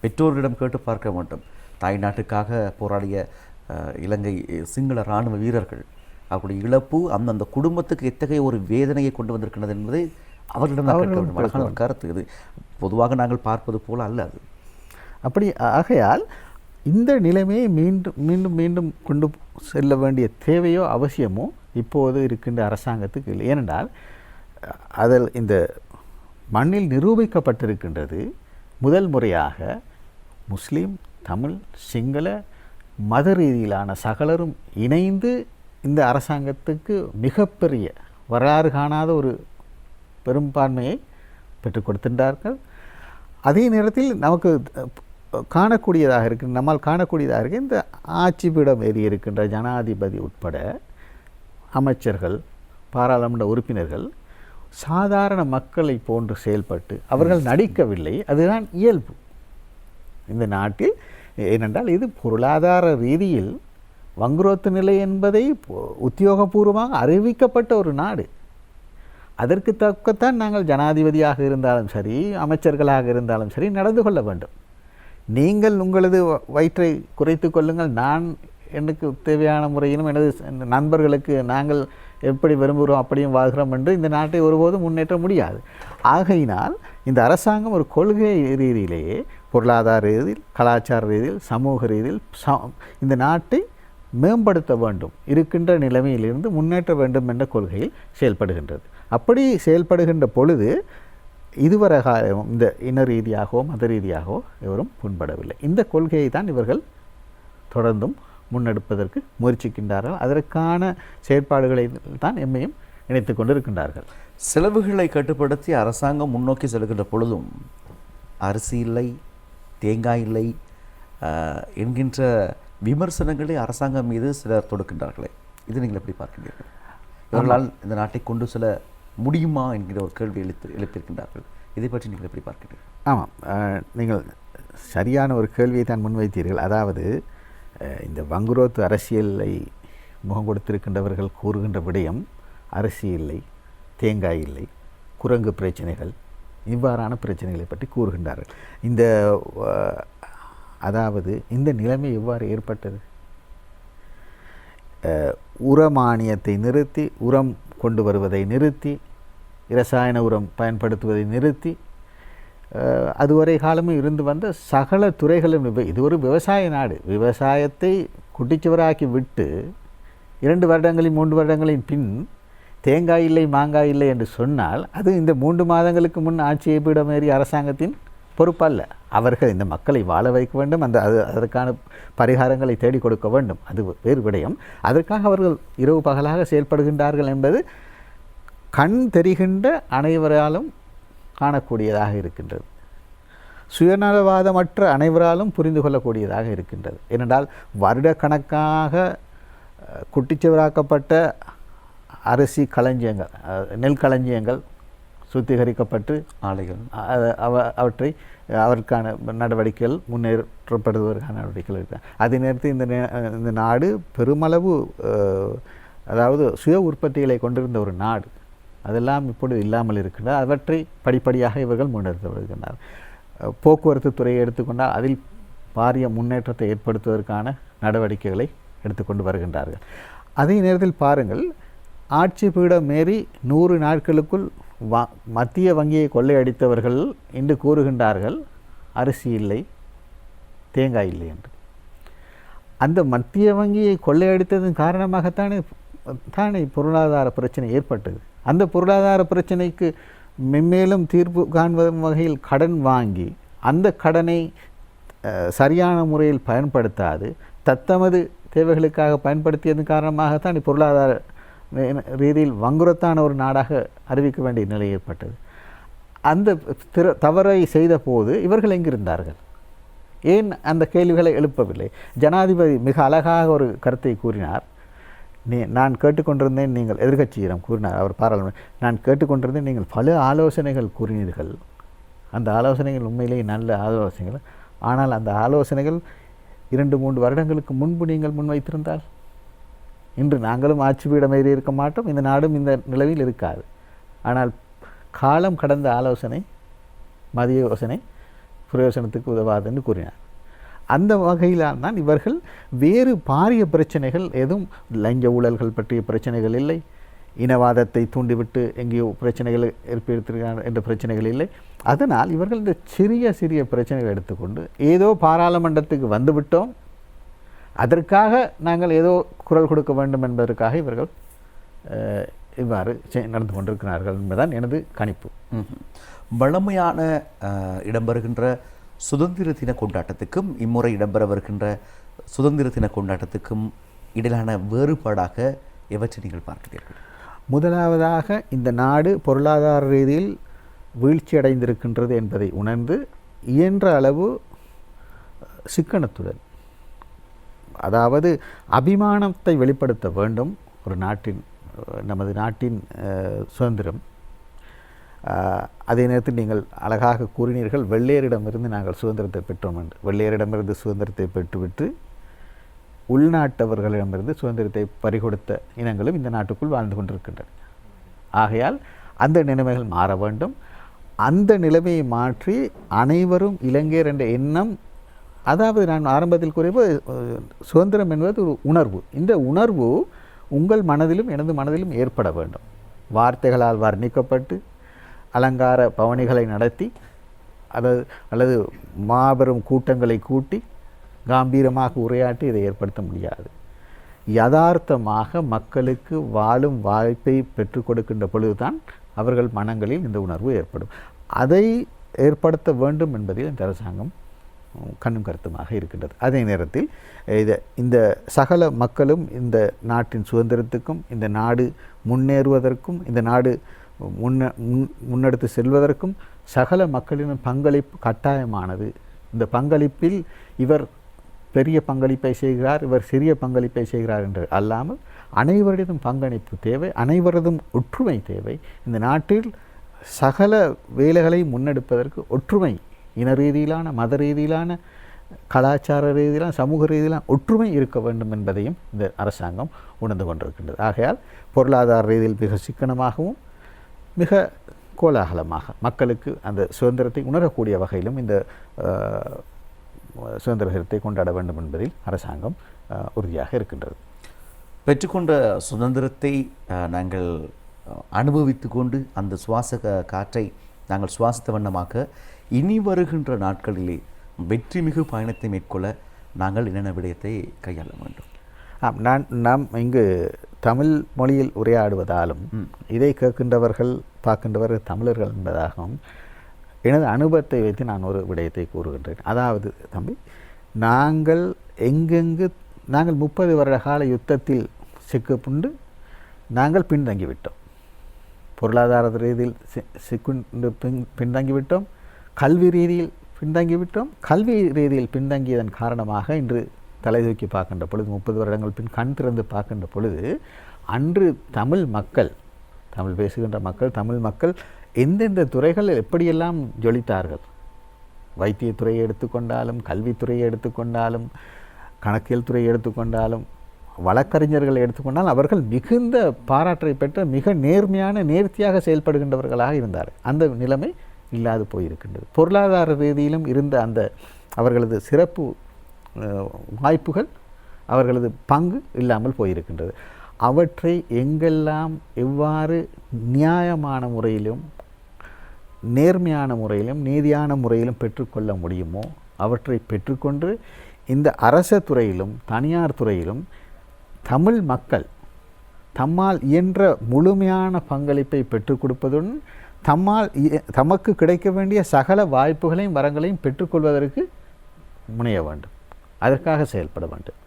பெற்றோர்களிடம் கேட்டு பார்க்க வேண்டும். தாய் நாட்டுக்காக போராடிய இலங்கை சிங்கள இராணுவ வீரர்கள் அவருடைய இழப்பு அந்த குடும்பத்துக்கு எத்தகைய ஒரு வேதனையை கொண்டு வந்திருக்கிறது என்பதை அவர்களிடம் அழகான ஒரு கருத்து. இது பொதுவாக நாங்கள் பார்ப்பது போல அல்ல அது. அப்படி ஆகையால் இந்த நிலைமையை மீண்டும் மீண்டும் மீண்டும் கொண்டு செல்ல வேண்டிய தேவையோ அவசியமோ இப்போது இருக்கின்ற அரசாங்கத்துக்கு இல்லை. ஏனென்றால் அதில் இந்த மண்ணில் நிரூபிக்கப்பட்டிருக்கின்றது முதல் முறையாக முஸ்லீம், தமிழ், சிங்கள மத ரீதியிலான சகலரும் இணைந்து இந்த அரசாங்கத்துக்கு மிகப்பெரிய வரலாறு காணாத ஒரு பெரும்பான்மையை பெற்றுக் கொடுத்திருந்தார்கள். அதே நேரத்தில் நமக்கு காணக்கூடியதாக இருக்கு, நம்மால் காணக்கூடியதாக இருக்கு, இந்த ஆட்சி பீடம் ஏறி இருக்கின்ற ஜனாதிபதி உட்பட அமைச்சர்கள், பாராளுமன்ற உறுப்பினர்கள் சாதாரண மக்களை போன்று செயல்பட்டு அவர்கள் நடிக்கவில்லை. அதுதான் இயல்பு இந்த நாட்டில். ஏனென்றால் இது பொருளாதார ரீதியில் வங்குரோத்து நிலை என்பதை உத்தியோகபூர்வமாக அறிவிக்கப்பட்ட ஒரு நாடு. அதற்கு தக்கத்தான் நாங்கள் ஜனாதிபதியாக இருந்தாலும் சரி, அமைச்சர்களாக இருந்தாலும் சரி நடந்து கொள்ள வேண்டும். நீங்கள் உங்களது வயிற்றை குறைத்து கொள்ளுங்கள், நான் எனக்கு தேவையான முறையிலும் எனது நண்பர்களுக்கு நாங்கள் எப்படி விரும்புகிறோம் அப்படியும் வாழ்கிறோம் என்று இந்த நாட்டை ஒருபோதும் முன்னேற்ற முடியாது. ஆகையினால் இந்த அரசாங்கம் ஒரு கொள்கை ரீதியிலேயே பொருளாதார ரீதியில், கலாச்சார ரீதியில், சமூக ரீதியில் இந்த நாட்டை மேம்படுத்த வேண்டும், இருக்கின்ற நிலைமையிலிருந்து முன்னேற்ற வேண்டும் என்ற கொள்கையில் செயல்படுகின்றது. அப்படி செயல்படுகின்ற பொழுது இதுவரை காலம் இந்த இன ரீதியாகவோ மத ரீதியாகவோ எவரும் புண்படவில்லை. இந்த கொள்கையை தான் இவர்கள் தொடர்ந்தும் முன்னெடுப்பதற்கு முயற்சிக்கின்றார்கள். அதற்கான செயற்பாடுகளை தான் எம்மையும் இணைத்து கொண்டிருக்கின்றார்கள். செலவுகளை கட்டுப்படுத்தி அரசாங்கம் முன்னோக்கி செல்கின்ற பொழுதும் அரிசி இல்லை, தேங்காய் இல்லை என்கின்ற விமர்சனங்களை அரசாங்கம் மீது சிலர் தொடுக்கின்றார்களே, இது நீங்கள் எப்படி பார்க்கின்றீர்கள்? இவர்களால் இந்த நாட்டை கொண்டு செல்ல முடியுமா என்கிற ஒரு கேள்வி எழுப்பியிருக்கின்றார்கள். இதை பற்றி நீங்கள் எப்படி பார்க்கிறீர்கள்? ஆமாம், நீங்கள் சரியான ஒரு கேள்வியை தான் முன்வைத்தீர்கள். அதாவது இந்த வங்குரோத்து அரசியலை முகம் கொடுத்திருக்கின்றவர்கள் கூறுகின்ற விடயம் அரிசி இல்லை, தேங்காய் இல்லை, குரங்கு பிரச்சனைகள், இவ்வாறான பிரச்சனைகளை பற்றி கூறுகின்றார்கள். இந்த அதாவது இந்த நிலைமை எவ்வாறு ஏற்பட்டது? உரமானியத்தை நிறுத்தி, உரம் கொண்டு வருவதை நிறுத்தி, இரசாயன உரம் பயன்படுத்துவதை நிறுத்தி, அதுவரை காலமும் இருந்து வந்த சகல துறைகளும் இது ஒரு விவசாய நாடு. விவசாயத்தை குட்டிச்சுவராக்கி விட்டு 2 வருடங்களின் 3 வருடங்களின் பின் தேங்காய் இல்லை, மாங்காய் இல்லை என்று சொன்னால் அது இந்த 3 மாதங்களுக்கு முன் ஆட்சியை பீடமேறிய அரசாங்கத்தின் பொறுப்பல்ல. அவர்கள் இந்த மக்களை வாழ வைக்க வேண்டும், அதற்கான பரிகாரங்களை தேடி கொடுக்க வேண்டும், அது வேறு விடயம். அதற்காக அவர்கள் இரவு பகலாக செயல்படுகின்றார்கள் என்பது கண் தெரிகின்ற அனைவராலும் காணக்கூடியதாக இருக்கின்றது. சுயநலவாதமற்ற அனைவராலும் புரிந்து கொள்ளக்கூடியதாக இருக்கின்றது. ஏனென்றால் வருடக்கணக்காக குட்டிச்சுவராக்கப்பட்ட அரிசி களஞ்சியங்கள், நெல் களஞ்சியங்கள் சுத்திகரிக்கப்பட்டு ஆலைகள் அவற்றை அவருக்கான நடவடிக்கைகள் முன்னேற்றப்படுவதற்கான நடவடிக்கைகள் இருக்க. அதே நேரத்தில் இந்த நாடு பெருமளவு அதாவது சுய உற்பத்திகளை கொண்டிருந்த ஒரு நாடு, அதெல்லாம் இப்பொழுது இல்லாமல் இருக்கின்றன. அவற்றை படிப்படியாக இவர்கள் முன்னெடுத்து வருகின்றனர். போக்குவரத்து துறையை எடுத்துக்கொண்டால் அதில் பாரிய முன்னேற்றத்தை ஏற்படுத்துவதற்கான நடவடிக்கைகளை எடுத்துக்கொண்டு வருகின்றார்கள். அதே நேரத்தில் பாருங்கள், ஆட்சி பீடம் மீறி 100 நாட்களுக்குள் மத்திய வங்கியை கொள்ளையடித்தவர்கள் இன்று கூறுகின்றார்கள் அரிசி இல்லை, தேங்காய் இல்லை என்று. அந்த மத்திய வங்கியை கொள்ளையடித்ததன் காரணமாகத்தானே பொருளாதார பிரச்சனை ஏற்பட்டது. அந்த பொருளாதார பிரச்சனைக்கு மென்மேலும் தீர்ப்பு காண்பதும் வகையில் கடன் வாங்கி அந்த கடனை சரியான முறையில் பயன்படுத்தாது தத்தமது தேவைகளுக்காக பயன்படுத்தியதன் காரணமாகத்தான் பொருளாதார ரீதியில் வங்குரத்தான ஒரு நாடாக அறிவிக்க வேண்டிய நிலை ஏற்பட்டது. அந்த தவறை செய்த போது இவர்கள் எங்கிருந்தார்கள்? ஏன் அந்த கேள்விகளை எழுப்பவில்லை? ஜனாதிபதி மிக அழகாக ஒரு கருத்தை கூறினார். நான் கேட்டுக்கொண்டிருந்தேன், நீங்கள் எதிர்க்கட்சியிடம் கூறினார் அவர் பாராளுமன்ற, நான் கேட்டுக்கொண்டிருந்தேன், நீங்கள் பல ஆலோசனைகள் கூறினீர்கள், அந்த ஆலோசனைகள் உண்மையிலேயே நல்ல ஆலோசனைகள், ஆனால் அந்த ஆலோசனைகள் 2-3 வருடங்களுக்கு முன்பு நீங்கள் முன்வைத்திருந்தால் இன்று நாங்களும் ஆட்சி பீடம் ஏறி இருக்க மாட்டோம், இந்த நாடும் இந்த நிலவில் இருக்காது. ஆனால் காலம் கடந்த ஆலோசனை மதிய யோசனை பிரயோசனத்துக்கு உதவாது என்று கூறினார். அந்த வகையிலால் தான் இவர்கள் வேறு பாரிய பிரச்சனைகள் எதுவும் லஞ்ச ஊழல்கள் பற்றிய பிரச்சனைகள் இல்லை, இனவாதத்தை தூண்டிவிட்டு எங்கேயோ பிரச்சனைகள் ஏற்படுத்தியிருக்கிறார் என்ற பிரச்சனைகள் இல்லை. அதனால் இவர்கள் இந்த சிறிய சிறிய பிரச்சனைகளை எடுத்துக்கொண்டு ஏதோ பாராளுமன்றத்துக்கு வந்துவிட்டோம், அதற்காக நாங்கள் ஏதோ குரல் கொடுக்க வேண்டும் என்பதற்காக இவர்கள் இவ்வாறு நடந்து கொண்டிருக்கிறார்கள் என்பதுதான் எனது கணிப்பு. வழமையான இடம்பெறுகின்ற சுதந்திர தின கொண்டாட்டத்துக்கும் இம்முறை இடம்பெற வருகின்ற சுதந்திர தின கொண்டாட்டத்துக்கும் இடையிலான வேறுபாடாக எவற்றை நீங்கள் பார்க்கிறீர்கள்? முதலாவதாக இந்த நாடு பொருளாதார ரீதியில் வீழ்ச்சி அடைந்திருக்கின்றது என்பதை உணர்ந்து இயன்ற அளவு சிக்கனத்துடன், அதாவது அபிமானத்தை வெளிப்படுத்த வேண்டும். ஒரு நாட்டின் நமது நாட்டின் சுதந்திரம். அதே நேரத்தில் நீங்கள் அழகாக கூறினீர்கள், வெள்ளையரிடமிருந்து நாங்கள் சுதந்திரத்தை பெற்றோம் என்று. வெள்ளையரிடமிருந்து சுதந்திரத்தை பெற்றுவிட்டு உள்நாட்டவர்களிடமிருந்து சுதந்திரத்தை பறிகொடுத்த இனங்களும் இந்த நாட்டுக்குள் வாழ்ந்து கொண்டிருக்கின்றன. ஆகையால் அந்த நிலைமைகள் மாற வேண்டும். அந்த நிலைமையை மாற்றி அனைவரும் இலங்கையர் என்ற எண்ணம், அதாவது நான் ஆரம்பத்தில் கூறியபோது சுதந்திரம் என்பது ஒரு உணர்வு. இந்த உணர்வு உங்கள் மனதிலும் எனது மனதிலும் ஏற்பட வேண்டும். வார்த்தைகளால் வர்ணிக்கப்பட்டு அலங்கார பவனிகளை நடத்தி அல்லது மாபெரும் கூட்டங்களை கூட்டி காம்பீரமாக உரையாற்றி இதை ஏற்படுத்த முடியாது. யதார்த்தமாக மக்களுக்கு வாழும் வாய்ப்பை பெற்றுக் கொடுக்கின்ற பொழுதுதான் அவர்கள் மனங்களில் இந்த உணர்வு ஏற்படும். அதை ஏற்படுத்த வேண்டும் என்பதில் இந்த அரசாங்கம் கண்ணும் கருத்துமாக இருக்கின்றது. அதே நேரத்தில் இந்த சகல மக்களும் இந்த நாட்டின் சுதந்திரத்துக்கும் இந்த நாடு முன்னேறுவதற்கும் இந்த நாடு முன்னெடுத்து செல்வதற்கும் சகல மக்களின் பங்களிப்பு கட்டாயமானது. இந்த பங்களிப்பில் இவர் பெரிய பங்களிப்பை செய்கிறார், இவர் சிறிய பங்களிப்பை செய்கிறார் என்று அல்லாமல் அனைவரிடமும் பங்களிப்பு தேவை, அனைவரதும் ஒற்றுமை தேவை. இந்த நாட்டில் சகல வேலைகளை முன்னெடுப்பதற்கு ஒற்றுமை, இன ரீதியிலான மத ரீதியிலான கலாச்சார ரீதியிலான சமூக ரீதியிலான ஒற்றுமை இருக்க வேண்டும் என்பதையும் இந்த அரசாங்கம் உணர்ந்து கொண்டிருக்கின்றது. ஆகையால் பொருளாதார ரீதியில் மிக சிக்கனமாகவும் மிக கோலாகலமாக மக்களுக்கு அந்த சுதந்திரத்தை உணரக்கூடிய வகையிலும் இந்த சுதந்திர தினத்தை கொண்டாட வேண்டும் என்பதில் அரசாங்கம் உறுதியாக இருக்கின்றது. பெற்றுக்கொண்ட சுதந்திரத்தை நாங்கள் அனுபவித்து கொண்டு அந்த சுவாச காற்றை நாங்கள் சுவாசித்த வண்ணமாக இனி வருகின்ற நாட்களிலே வெற்றி மிகு பயணத்தை மேற்கொள்ள நாங்கள் என்னென்ன விடயத்தை கையாள வேண்டும்? நாம் இங்கு தமிழ் மொழியில் உரையாடுவதாலும் இதை கேட்கின்றவர்கள் பார்க்கின்றவர்கள் தமிழர்கள் என்பதாகவும் எனது அனுபவத்தை வைத்து நான் ஒரு விடயத்தை கூறுகின்றேன். அதாவது தம்பி, நாங்கள் எங்கெங்கு நாங்கள் 30 வருட கால யுத்தத்தில் சிக்குண்டு நாங்கள் பின்தங்கிவிட்டோம். பொருளாதார ரீதியில் பின்தங்கிவிட்டோம், கல்வி ரீதியில் பின்தங்கிவிட்டோம். கல்வி ரீதியில் பின்தங்கியதன் காரணமாக இன்று தலை தூக்கி பார்க்கின்ற பொழுது 30 வருடங்கள் பின் கண் திறந்து பார்க்கின்ற பொழுது அன்று தமிழ் மக்கள், தமிழ் பேசுகின்ற மக்கள், தமிழ் மக்கள் எந்தெந்த துறைகள் எப்படியெல்லாம் ஜொலித்தார்கள். வைத்தியத்துறையை எடுத்துக்கொண்டாலும், கல்வித்துறையை எடுத்துக்கொண்டாலும், கணக்கியல் துறையை எடுத்துக்கொண்டாலும், வழக்கறிஞர்களை எடுத்துக்கொண்டால் அவர்கள் மிகுந்த பாராட்டை பெற்ற மிக நேர்மையான நேர்த்தியாக செயல்படுகின்றவர்களாக இருந்தார். அந்த நிலைமை இல்லாது போயிருக்கின்றது. பொருளாதார ரீதியிலும் இருந்த அந்த அவர்களது சிறப்பு வாய்ப்புகள், அவர்களது பங்கு இல்லாமல் போயிருக்கின்றது. அவற்றை எங்கெல்லாம் எவ்வாறு நியாயமான முறையிலும் நேர்மையான முறையிலும் நீதியான முறையிலும் பெற்றுக்கொள்ள முடியுமோ அவற்றை பெற்றுக்கொண்டு இந்த அரச துறையிலும் தனியார் துறையிலும் தமிழ் மக்கள் தம்மால் இயன்ற முழுமையான பங்களிப்பை பெற்றுக் கொடுப்பதுடன் தமக்கு கிடைக்க வேண்டிய சகல வாய்ப்புகளையும் வரங்களையும் பெற்றுக்கொள்வதற்கு முனைய வேண்டும். அதற்காக செயல்பட வேண்டும்.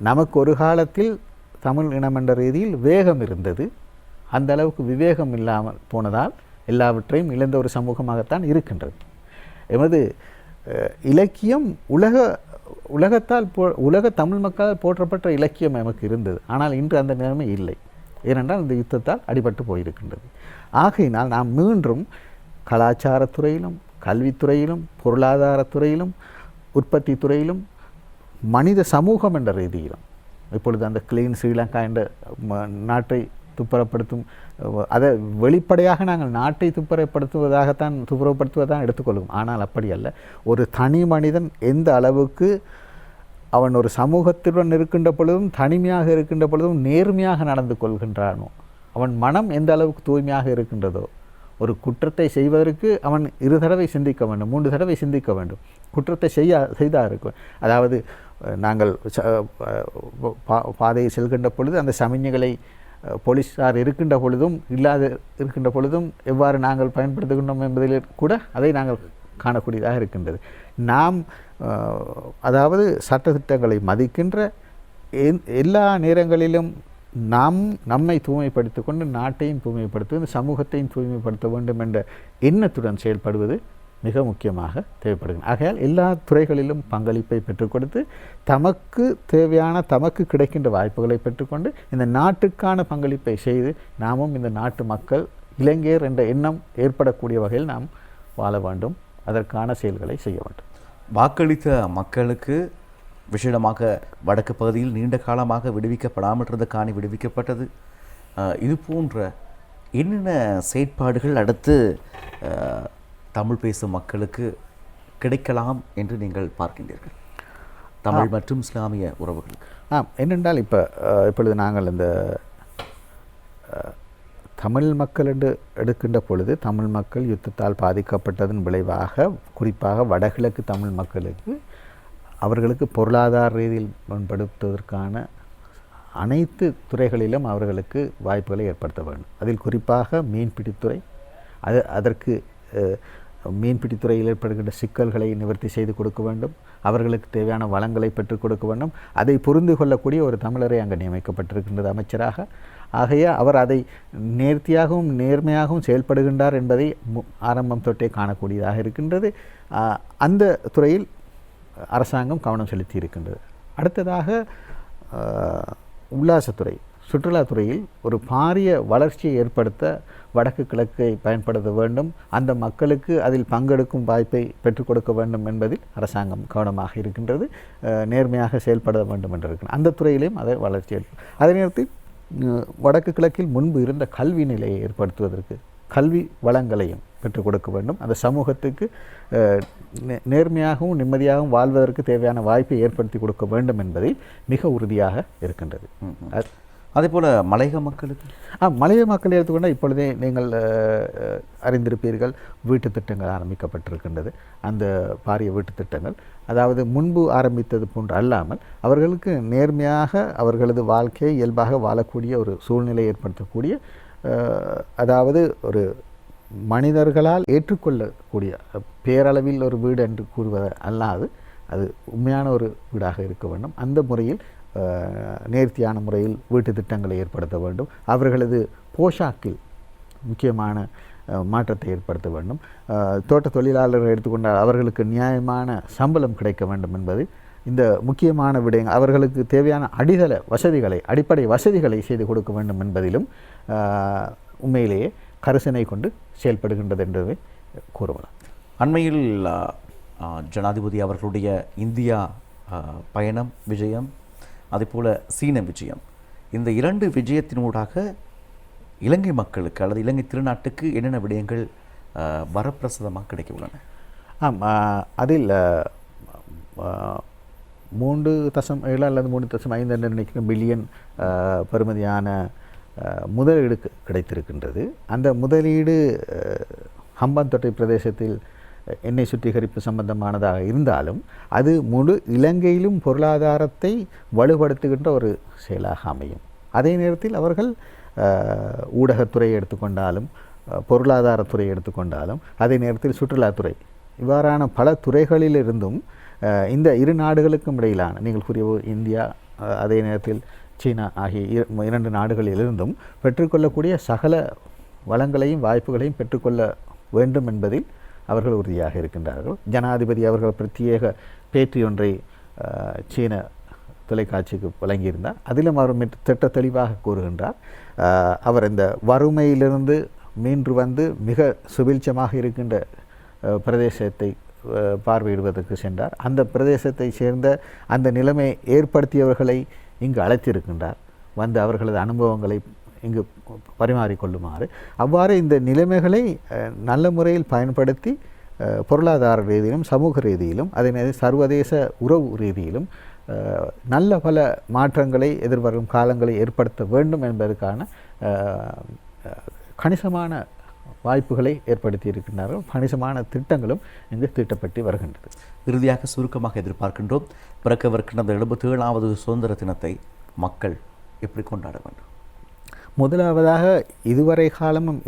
நமக்கு ஒரு காலத்தில் தமிழ் இனம் என்ற ரீதியில் வேகம் இருந்தது. அந்த அளவுக்கு விவேகம் இல்லாமல் போனதால் எல்லாவற்றையும் இழந்த ஒரு சமூகமாகத்தான் இருக்கின்றது. எமது இலக்கியம் உலகத்தால் உலக தமிழ் மக்களால் போற்றப்பட்ட இலக்கியம் நமக்கு இருந்தது. ஆனால் இன்று அந்த நிலைமை இல்லை. ஏனென்றால் இந்த யுத்தத்தால் அடிபட்டு போயிருக்கின்றது. ஆகையினால் நாம் மீண்டும் கலாச்சாரத்துறையிலும் கல்வித்துறையிலும் பொருளாதாரத்துறையிலும் உற்பத்தி துறையிலும் மனித சமூகம் என்ற ரீதியிலும் இப்பொழுது அந்த கிளீன் ஸ்ரீலங்கா என்ற நாட்டை துப்புரப்படுத்தும் அதை வெளிப்படையாக நாங்கள் நாட்டை துப்புரப்படுத்துவதாக எடுத்துக்கொள்வோம். ஆனால் அப்படி அல்ல. ஒரு தனி மனிதன் எந்த அளவுக்கு அவன் ஒரு சமூகத்துடன் இருக்கின்ற பொழுதும் தனிமையாக இருக்கின்ற பொழுதும் நேர்மையாக நடந்து கொள்கின்றானோ, அவன் மனம் எந்த அளவுக்கு தூய்மையாக இருக்கின்றதோ, ஒரு குற்றத்தை செய்வதற்கு அவன் 2 தடவை சிந்திக்க வேண்டும், 3 தடவை சிந்திக்க வேண்டும். குற்றத்தை செய்தா இருக்கும். அதாவது நாங்கள் பாதையை செல்கின்ற பொழுது அந்த சமிஞ்ஞைகளை போலீஸார் இருக்கின்ற பொழுதும் இல்லாத இருக்கின்ற பொழுதும் எவ்வாறு நாங்கள் பயன்படுத்துகின்றோம் என்பதில் கூட அதை நாங்கள் காணக்கூடியதாக இருக்கின்றது. நாம் அதாவது சட்டத்திட்டங்களை மதிக்கின்ற எல்லா நேரங்களிலும் நம்மை தூய்மைப்படுத்திக் கொண்டு நாட்டையும் தூய்மைப்படுத்துவது, சமூகத்தையும் தூய்மைப்படுத்த வேண்டும் என்ற எண்ணத்துடன் செயல்படுவது மிக முக்கியமாக தேவைப்படுகிறது. ஆகையால் எல்லா துறைகளிலும் பங்களிப்பை பெற்றுக் கொடுத்து தமக்கு தேவையான தமக்கு கிடைக்கின்ற வாய்ப்புகளை பெற்றுக்கொண்டு இந்த நாட்டுக்கான பங்களிப்பை செய்து நாமும் இந்த நாட்டு மக்கள் இளைஞர் என்ற எண்ணம் ஏற்படக்கூடிய வகையில் நாம் வாழ வேண்டும். அதற்கான செயல்களை செய்ய வேண்டும். வாக்களித்த மக்களுக்கு விசேடமாக வடக்கு பகுதியில் நீண்ட காலமாக விடுவிக்கப்படாமல் இருந்த காணி விடுவிக்கப்பட்டது. இது போன்ற என்னென்ன செயற்பாடுகள் அடுத்து தமிழ் பேசும் மக்களுக்கு கிடைக்கலாம் என்று நீங்கள் பார்க்கின்றீர்கள், தமிழ் மற்றும் இஸ்லாமிய உறவுகளுக்கு? என்னென்றால் இப்பொழுது நாங்கள் இந்த தமிழ் மக்கள் என்று எடுக்கின்ற பொழுது தமிழ் மக்கள் யுத்தத்தால் பாதிக்கப்பட்டதன் விளைவாக குறிப்பாக வடகிழக்கு தமிழ் மக்களுக்கு அவர்களுக்கு பொருளாதார ரீதியில் மேம்படுத்துவதற்கான அனைத்து துறைகளிலும் அவர்களுக்கு வாய்ப்புகளை ஏற்படுத்த வேண்டும். அதில் குறிப்பாக மீன்பிடித்துறை, அதற்கு மீன்பிடித்துறையில் ஏற்படுகின்ற சிக்கல்களை நிவர்த்தி செய்து கொடுக்க வேண்டும். அவர்களுக்கு தேவையான வளங்களை பெற்றுக் கொடுக்க வேண்டும். அதை புரிந்து கொள்ளக்கூடிய ஒரு தமிழரை அங்கே நியமிக்கப்பட்டிருக்கின்றது அமைச்சராக. ஆகைய அவர் அதை நேர்த்தியாகவும் நேர்மையாகவும் செயல்படுகின்றார் என்பதை ஆரம்பம் தொட்டே காணக்கூடியதாக இருக்கின்றது. அந்த துறையில் அரசாங்கம் கவனம் செலுத்தி இருக்கின்றது. அடுத்ததாக உல்லாசத்துறை, சுற்றுலாத்துறையில் ஒரு பாரிய வளர்ச்சியை ஏற்படுத்த வடக்கு கிழக்கை பயன்படுத்த வேண்டும். அந்த மக்களுக்கு அதில் பங்கெடுக்கும் வாய்ப்பை பெற்றுக் கொடுக்க வேண்டும் என்பதில் அரசாங்கம் கவனமாக இருக்கின்றது. நேர்மையாக செயல்பட வேண்டும் என்று இருக்கிறது. அந்த துறையிலையும் அதை வளர்ச்சி ஏற்படும். அதே நேரத்தில் வடக்கு கிழக்கில் முன்பு இருந்த கல்வி நிலையை ஏற்படுத்துவதற்கு கல்வி வளங்களையும் பெற்றுக் கொடுக்க வேண்டும். அந்த சமூகத்துக்கு நேர்மையாகவும் நிம்மதியாகவும் வாழ்வதற்கு தேவையான வாய்ப்பை ஏற்படுத்தி கொடுக்க வேண்டும் என்பதில் மிக உறுதியாக இருக்கின்றது. அதேபோல் மலையக மக்களுக்கு மலையக மக்கள் எடுத்துக்கொண்டால் இப்பொழுதே நீங்கள் அறிந்திருப்பீர்கள், வீட்டு திட்டங்கள் ஆரம்பிக்கப்பட்டிருக்கின்றது. அந்த பாரிய வீட்டு திட்டங்கள் அதாவது முன்பு ஆரம்பித்தது போன்று அல்லாமல் அவர்களுக்கு நேர்மையாக அவர்களது வாழ்க்கையை இயல்பாக வாழக்கூடிய ஒரு சூழ்நிலை ஏற்படுத்தக்கூடிய, அதாவது ஒரு மனிதர்களால் ஏற்றுக்கொள்ளக்கூடிய பேரளவில் ஒரு வீடு என்று கூறுவது அல்லாது அது உண்மையான ஒரு வீடாக இருக்க வேண்டும். அந்த முறையில் நேர்த்தியான முறையில் வீட்டு திட்டங்களை ஏற்படுத்த வேண்டும். அவர்களது போஷாக்கில் முக்கியமான மாற்றத்தை ஏற்படுத்த வேண்டும். தோட்ட தொழிலாளர்கள் எடுத்துக்கொண்டால் அவர்களுக்கு நியாயமான சம்பளம் கிடைக்க வேண்டும் என்பது இந்த முக்கியமான விடயங்கள். அவர்களுக்கு தேவையான அடிப்படை வசதிகளை செய்து கொடுக்க வேண்டும் என்பதிலும் உண்மையிலேயே கரிசனை கொண்டு செயல்படுகின்றது என்றதை கூறலாம். அண்மையில் ஜனாதிபதி அவர்களுடைய இந்தியா பயணம் விஜயம், அதேபோல் சீன விஜயம், இந்த 2 விஜயத்தினூடாக இலங்கை மக்களுக்கு அல்லது இலங்கை திருநாட்டுக்கு என்னென்ன விடயங்கள் வரப்பிரசாதமாக கிடைக்க உள்ளன? அதில் 3.7 அல்லது 3.5 என்று நினைக்கிற பில்லியன் பெறுமதியான முதலீடு கிடைத்திருக்கின்றது. அந்த முதலீடு ஹம்பாந்தோட்டை பிரதேசத்தில் எண்ணெய் சுத்திகரிப்பு சம்பந்தமானதாக இருந்தாலும் அது முழு இலங்கையிலும் பொருளாதாரத்தை வலுப்படுத்துகின்ற ஒரு செயலாக அமையும். அதே நேரத்தில் அவர்கள் ஊடகத்துறையை எடுத்துக்கொண்டாலும் பொருளாதாரத்துறையை எடுத்துக்கொண்டாலும் அதே நேரத்தில் சுற்றுலாத்துறை இவ்வாறான பல துறைகளிலிருந்தும் இந்த 2 நாடுகளுக்கும் இடையிலான, நீங்கள் கூறிய இந்தியா அதே நேரத்தில் சீனா ஆகிய 2 நாடுகளிலிருந்தும் பெற்றுக்கொள்ளக்கூடிய சகல வளங்களையும் வாய்ப்புகளையும் பெற்றுக்கொள்ள வேண்டும் என்பதில் அவர்கள் உறுதியாக இருக்கின்றார்கள். ஜனாதிபதி அவர்கள் பிரத்யேக பேட்டி ஒன்றை சீன தொலைக்காட்சிக்கு வழங்கியிருந்தார். அதிலும் அவர் திட்ட தெளிவாக கூறுகின்றார். அவர் இந்த வறுமையிலிருந்து மீண்டு வந்து மிக சுபீட்சமாக இருக்கின்ற பிரதேசத்தை பார்வையிடுவதற்கு சென்றார். அந்த பிரதேசத்தை சேர்ந்த அந்த நிலைமை ஏற்படுத்தியவர்களை இங்கு அழைத்திருக்கின்றார். வந்து அவர்களது அனுபவங்களை இங்கு பரிமாறிக்கொள்ளுமாறு, அவ்வாறு இந்த நிலைமைகளை நல்ல முறையில் பயன்படுத்தி பொருளாதார ரீதியிலும் சமூக ரீதியிலும் அதே நேரம் சர்வதேச உறவு ரீதியிலும் நல்ல பல மாற்றங்களை எதிர்வரும் காலங்களை ஏற்படுத்த வேண்டும் என்பதற்கான கணிசமான வாய்ப்புகளை ஏற்படுத்தி இருக்கின்றார்கள். கணிசமான திட்டங்களும் இங்கு தீட்டப்பட்டு வருகின்றது. இறுதியாக சுருக்கமாக எதிர்பார்க்கின்றோம், பிறக்கவிருக்கின்ற 77வது சுதந்திர தினத்தை மக்கள் எப்படி கொண்டாட வேண்டும்? முதலாவதாக இதுவரை காலமும்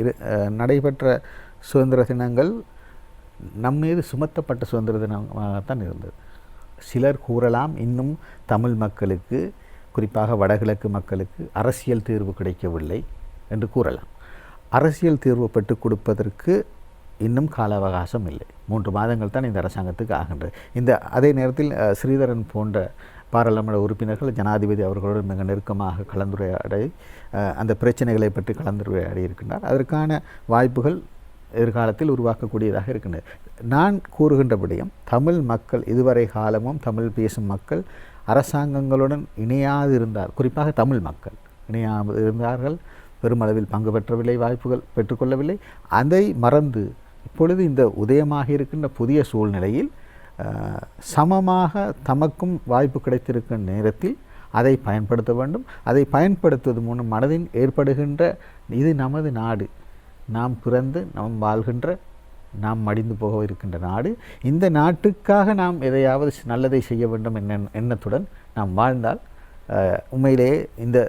நடைபெற்ற சுதந்திர தினங்கள் நம்மீது சுமத்தப்பட்ட சுதந்திர தினமாகத்தான் இருந்தது. சிலர் கூறலாம், இன்னும் தமிழ் மக்களுக்கு, குறிப்பாக வடகிழக்கு மக்களுக்கு அரசியல் தீர்வு கிடைக்கவில்லை என்று கூறலாம். அரசியல் தீர்வு பெற்றுக் கொடுப்பதற்கு இன்னும் கால அவகாசம் இல்லை. 3 மாதங்கள் தான் இந்த அரசாங்கத்துக்கு ஆகின்றது. அதே நேரத்தில் ஸ்ரீதரன் போன்ற பாராளுமன்ற உறுப்பினர்கள் ஜனாதிபதி அவர்களோடு மிக நெருக்கமாக கலந்துரையாடி அந்த பிரச்சனைகளை பற்றி கலந்துரையாடி இருக்கின்றார். அதற்கான வாய்ப்புகள் எதிர்காலத்தில் உருவாக்கக்கூடியதாக இருக்கின்றது. நான் கூறுகின்றபடியும் தமிழ் மக்கள் இதுவரை காலமும் தமிழ் பேசும் மக்கள் அரசாங்கங்களுடன் இணையாது இருந்தார். குறிப்பாக தமிழ் மக்கள் இணையாது இருந்தார்கள். பெருமளவில் பங்கு பெற்றவில்லை, வாய்ப்புகள் பெற்றுக்கொள்ளவில்லை. அதை மறந்து இப்பொழுது இந்த உதயமாக இருக்கின்ற புதிய சூழ்நிலையில் சமமாக தமக்கும் வாய்ப்பு கிடைத்திருக்கின்ற நேரத்தில் அதை பயன்படுத்த வேண்டும். அதை பயன்படுத்துவது மூலம் மனதில் ஏற்படுகின்ற இது நமது நாடு, நாம் பிறந்து நாம் வாழ்கின்ற, நாம் மடிந்து போக இருக்கின்ற நாடு, இந்த நாட்டுக்காக நாம் எதையாவது நல்லதை செய்ய வேண்டும் எண்ணத்துடன் நாம் வாழ்ந்தால் உண்மையிலேயே இந்த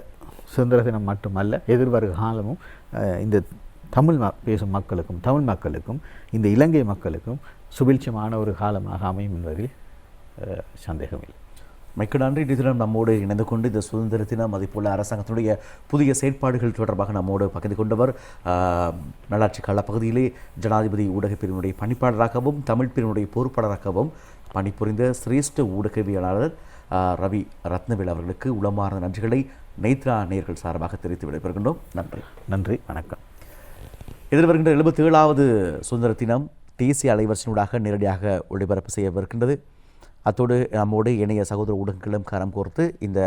சுதந்திர தினம் மட்டுமல்ல, எதிர்வரும் காலமும் இந்த தமிழ் பேசும் மக்களுக்கும் தமிழ் மக்களுக்கும் இந்த இலங்கை மக்களுக்கும் சுபிட்சமான ஒரு காலமாக அமையும் என்பதில் சந்தேகமில்லை. மிக்க நன்றி. இன்றைய தினம் நம்மோடு இணைந்து கொண்டு இந்த சுதந்திர தினம் அதேபோல் அரசாங்கத்தினுடைய புதிய செயற்பாடுகள் தொடர்பாக நம்மோடு பகிர்ந்து கொண்டவர் நல்லாட்சி காலப்பகுதியிலே ஜனாதிபதி ஊடகப் பிரிவினுடைய பணிப்பாளராகவும் தமிழ் பிரிவினுடைய பொறுப்பாளராகவும் பணிபுரிந்த சிரேஷ்ட ஊடகவியலாளர் ரவி ரத்னவேல் அவர்களுக்கு உளமார்ந்த நன்றிகளை நைத்ரா நேயர்கள் சார்பாக தெரிவித்து விடைபெறுகின்றோம். நன்றி. நன்றி, வணக்கம். எதிர்வருகின்ற 77வது சுதந்திர தினம் தேசிய அலைவரிசையூடாக நேரடியாக ஒளிபரப்பு செய்யவிருக்கின்றது. அத்தோடு நம்மோடு இணைய சகோதர ஊடகங்களும் கரம் கோர்த்து இந்த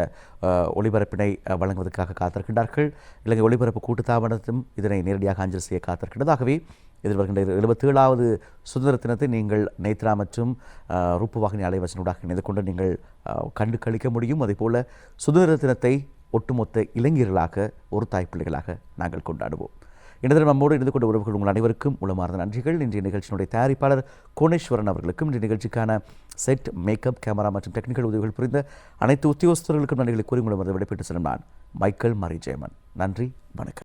ஒளிபரப்பினை வழங்குவதற்காக காத்திருக்கின்றார்கள். இலங்கை ஒளிபரப்பு கூட்டுத்தாபனத்தும் இதனை நேரடியாக அஞ்சல் செய்ய காத்திருக்கின்றது. ஆகவே எதிர்வருகின்ற 77வது சுதந்திர தினத்தை நீங்கள் நைத்ரா மற்றும் ரூபவாகினி அலைவரிசையூடாக இணைந்து கொண்டு நீங்கள் கண்டு கழிக்க முடியும். அதேபோல் சுதந்திர தினத்தை ஒட்டுமொத்த இளைஞர்களாக ஒரு தாய்ப்பிள்ளைகளாக நாங்கள் கொண்டாடுவோம். இன்றைய நம்மோடு இருந்து கொண்ட உறவுகள் உங்கள் அனைவருக்கும் உளமார்ந்த நன்றிகள். இன்றைய நிகழ்ச்சியினுடைய தயாரிப்பாளர் கோணேஸ்வரன் அவர்களுக்கும் இன்றைய நிகழ்ச்சிக்கான செட், மேக்கப், கேமரா மற்றும் டெக்னிக்கல் உதவிகள் புரிந்த அனைத்து உத்தியோகஸ்தர்களுக்கும் நன்றிகளை கூறி உங்களை விடைபெற்று செல்லும் நான் மைக்கேல் மரி ஜெயமன். நன்றி, வணக்கம்.